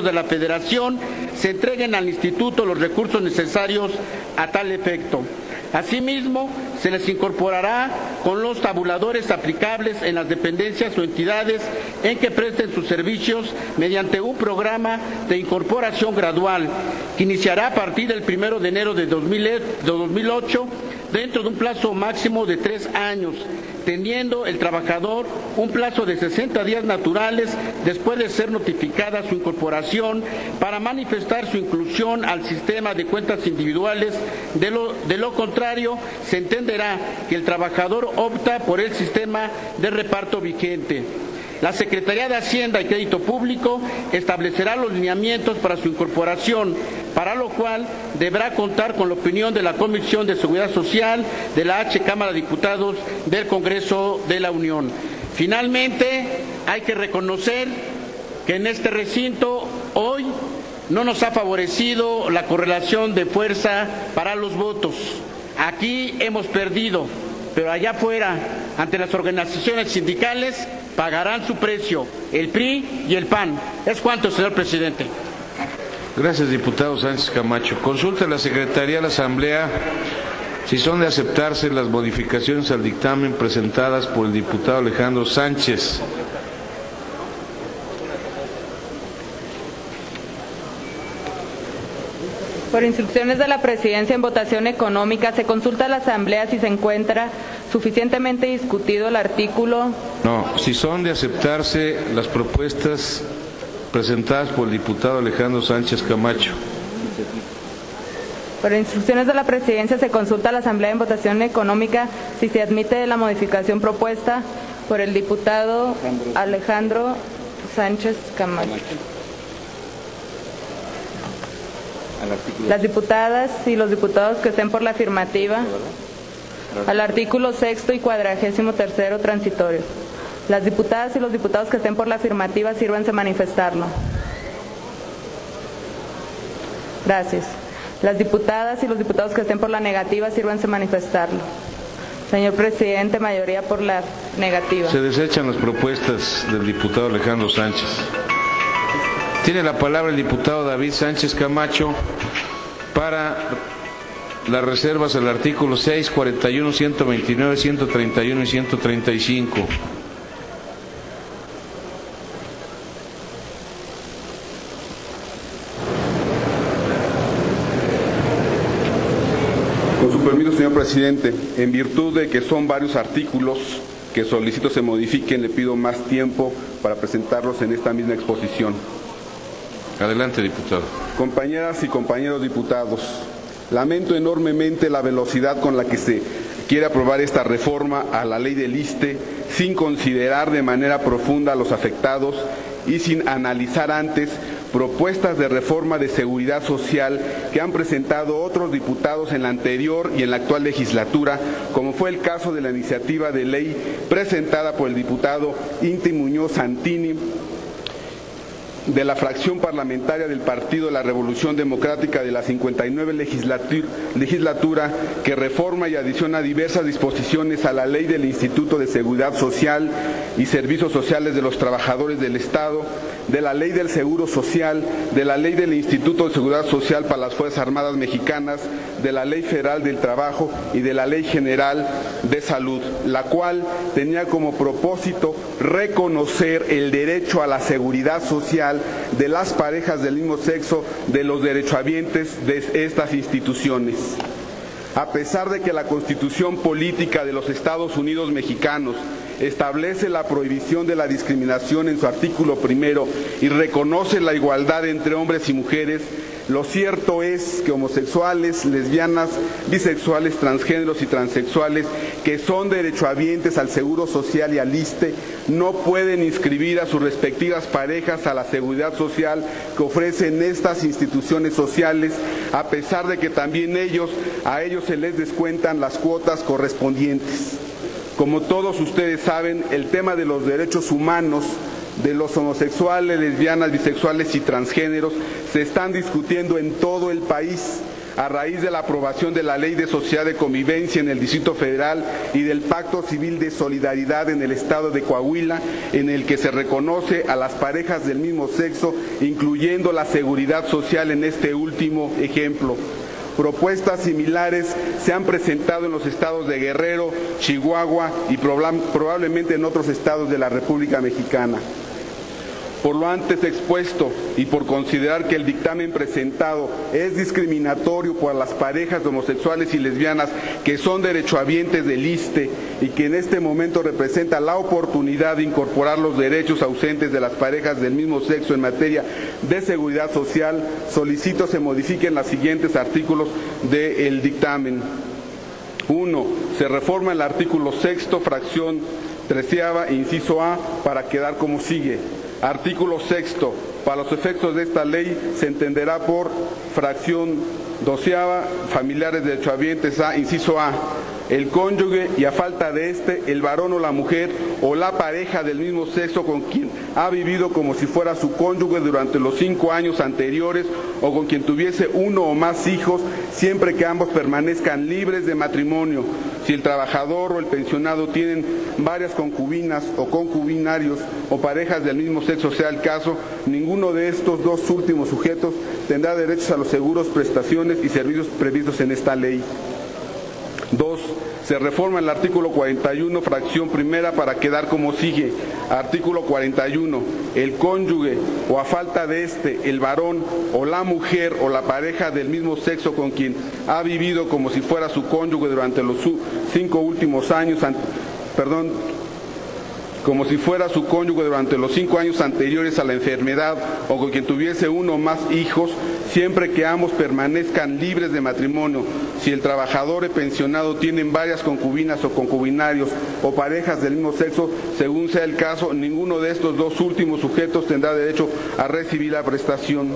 de la Federación, se entreguen al Instituto los recursos necesarios a tal efecto. Asimismo, se les incorporará con los tabuladores aplicables en las dependencias o entidades en que presten sus servicios mediante un programa de incorporación gradual que iniciará a partir del 1 de enero de 2008 dentro de un plazo máximo de 3 años, teniendo el trabajador un plazo de 60 días naturales después de ser notificada su incorporación para manifestar su inclusión al sistema de cuentas individuales. De lo contrario, se entenderá que el trabajador opta por el sistema de reparto vigente. La Secretaría de Hacienda y Crédito Público establecerá los lineamientos para su incorporación, para lo cual deberá contar con la opinión de la Comisión de Seguridad Social de la Cámara de Diputados del Congreso de la Unión. Finalmente, hay que reconocer que en este recinto hoy no nos ha favorecido la correlación de fuerza para los votos. Aquí hemos perdido, pero allá afuera, ante las organizaciones sindicales, pagarán su precio, el PRI y el PAN. Es cuanto, señor presidente. Gracias, diputado Sánchez Camacho. Consulta a la Secretaría de la Asamblea si son de aceptarse las modificaciones al dictamen presentadas por el diputado Alejandro Sánchez. Por instrucciones de la Presidencia en votación económica, se consulta a la Asamblea si se encuentra suficientemente discutido el artículo. No, si son de aceptarse las propuestas presentadas por el diputado Alejandro Sánchez Camacho. Por instrucciones de la Presidencia, se consulta a la Asamblea en votación económica si se admite la modificación propuesta por el diputado Alejandro Sánchez Camacho. Las diputadas y los diputados que estén por la afirmativa al artículo 6º y 43º transitorio. Las diputadas y los diputados que estén por la afirmativa, sírvanse manifestarlo. Gracias. Las diputadas y los diputados que estén por la negativa, sírvanse manifestarlo. Señor presidente, mayoría por la negativa. Se desechan las propuestas del diputado Alejandro Sánchez. Tiene la palabra el diputado David Sánchez Camacho para las reservas al artículo 6, 41, 129, 131 y 135. Con su permiso, señor presidente, en virtud de que son varios artículos que solicito se modifiquen, le pido más tiempo para presentarlos en esta misma exposición. Adelante, diputado. Compañeras y compañeros diputados, lamento enormemente la velocidad con la que se quiere aprobar esta reforma a la ley del ISSSTE sin considerar de manera profunda a los afectados y sin analizar antes propuestas de reforma de seguridad social que han presentado otros diputados en la anterior y en la actual legislatura, como fue el caso de la iniciativa de ley presentada por el diputado Inti Muñoz Santini, de la fracción parlamentaria del Partido de la Revolución Democrática de la 59 legislatura, que reforma y adiciona diversas disposiciones a la Ley del Instituto de Seguridad Social y Servicios Sociales de los Trabajadores del Estado, de la Ley del Seguro Social, de la Ley del Instituto de Seguridad Social para las Fuerzas Armadas Mexicanas, de la Ley Federal del Trabajo y de la Ley General de Salud, la cual tenía como propósito reconocer el derecho a la seguridad social de las parejas del mismo sexo de los derechohabientes de estas instituciones. A pesar de que la Constitución Política de los Estados Unidos Mexicanos establece la prohibición de la discriminación en su artículo 1 y reconoce la igualdad entre hombres y mujeres, lo cierto es que homosexuales, lesbianas, bisexuales, transgéneros y transexuales que son derechohabientes al Seguro Social y al ISSSTE no pueden inscribir a sus respectivas parejas a la seguridad social que ofrecen estas instituciones sociales, a pesar de que también a ellos se les descuentan las cuotas correspondientes. Como todos ustedes saben, el tema de los derechos humanos de los homosexuales, lesbianas, bisexuales y transgéneros se están discutiendo en todo el país, a raíz de la aprobación de la Ley de Sociedad de Convivencia en el Distrito Federal y del Pacto Civil de Solidaridad en el Estado de Coahuila, en el que se reconoce a las parejas del mismo sexo, incluyendo la seguridad social en este último ejemplo. Propuestas similares se han presentado en los estados de Guerrero, Chihuahua y probablemente en otros estados de la República Mexicana. Por lo antes expuesto y por considerar que el dictamen presentado es discriminatorio para las parejas homosexuales y lesbianas que son derechohabientes del ISSSTE y que en este momento representa la oportunidad de incorporar los derechos ausentes de las parejas del mismo sexo en materia de seguridad social, solicito se modifiquen los siguientes artículos del dictamen. 1. Se reforma el artículo 6, fracción 13ª, inciso A, para quedar como sigue. Artículo 6. Para los efectos de esta ley se entenderá por fracción 12ª, familiares derechohabientes A, inciso A, el cónyuge y a falta de este, el varón o la mujer o la pareja del mismo sexo con quien ha vivido como si fuera su cónyuge durante los 5 años anteriores o con quien tuviese uno o más hijos, siempre que ambos permanezcan libres de matrimonio. Si el trabajador o el pensionado tienen varias concubinas o concubinarios o parejas del mismo sexo sea el caso, ninguno de estos dos últimos sujetos tendrá derechos a los seguros, prestaciones y servicios previstos en esta ley. 2. Se reforma el artículo 41, fracción primera, para quedar como sigue. Artículo 41. El cónyuge o a falta de este, el varón o la mujer o la pareja del mismo sexo con quien ha vivido como si fuera su cónyuge durante los 5 últimos años, como si fuera su cónyuge durante los 5 años anteriores a la enfermedad o con quien tuviese uno o más hijos, siempre que ambos permanezcan libres de matrimonio. Si el trabajador o pensionado tienen varias concubinas o concubinarios o parejas del mismo sexo, según sea el caso, ninguno de estos dos últimos sujetos tendrá derecho a recibir la prestación.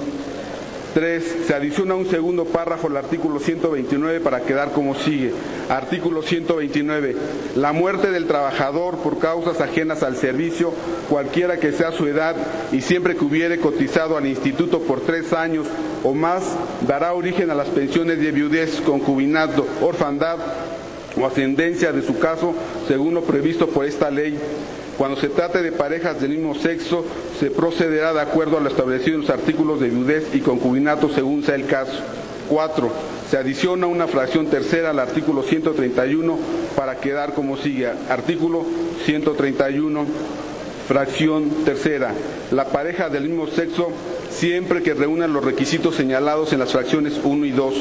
3. Se adiciona un segundo párrafo al artículo 129 para quedar como sigue. Artículo 129. La muerte del trabajador por causas ajenas al servicio, cualquiera que sea su edad, y siempre que hubiere cotizado al instituto por 3 años o más, dará origen a las pensiones de viudez, concubinato, orfandad o ascendencia de su caso, según lo previsto por esta ley. Cuando se trate de parejas del mismo sexo, se procederá de acuerdo a lo establecido en los artículos de viudez y concubinato según sea el caso. 4. Se adiciona una fracción tercera al artículo 131 para quedar como sigue. Artículo 131, fracción tercera. La pareja del mismo sexo, siempre que reúnan los requisitos señalados en las fracciones 1 y 2.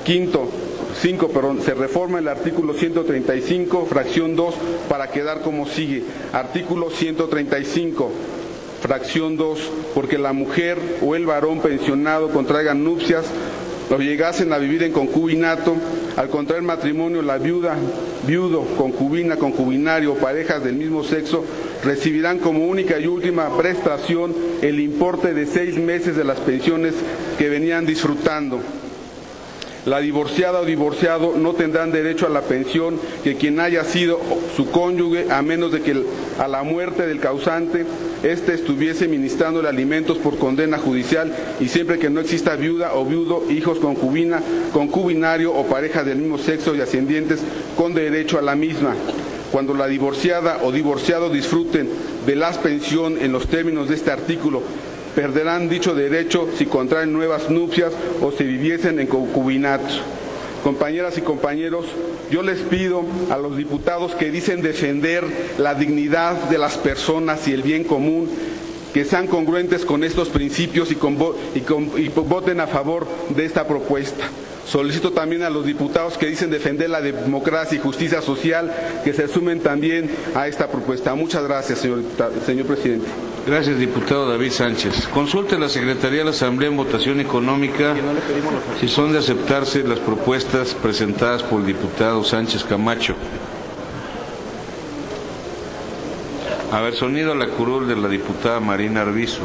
5. Se reforma el artículo 135, fracción 2, para quedar como sigue. Artículo 135, fracción 2, porque la mujer o el varón pensionado contraigan nupcias o llegasen a vivir en concubinato, al contraer matrimonio la viuda, viudo, concubina, concubinario o parejas del mismo sexo, recibirán como única y última prestación el importe de 6 meses de las pensiones que venían disfrutando. La divorciada o divorciado no tendrán derecho a la pensión que quien haya sido su cónyuge, a menos de que a la muerte del causante éste estuviese ministrándole alimentos por condena judicial, y siempre que no exista viuda o viudo, hijos, concubina, concubinario o pareja del mismo sexo y ascendientes con derecho a la misma. Cuando la divorciada o divorciado disfruten de la pensión en los términos de este artículo, perderán dicho derecho si contraen nuevas nupcias o si viviesen en concubinato. Compañeras y compañeros, yo les pido a los diputados que dicen defender la dignidad de las personas y el bien común, que sean congruentes con estos principios y voten a favor de esta propuesta. Solicito también a los diputados que dicen defender la democracia y justicia social que se sumen también a esta propuesta. Muchas gracias, señor presidente. Gracias, diputado David Sánchez. Consulte a la Secretaría de la Asamblea en votación económica si son de aceptarse las propuestas presentadas por el diputado Sánchez Camacho. A ver, sonido a la curul de la diputada Marina Arvizu.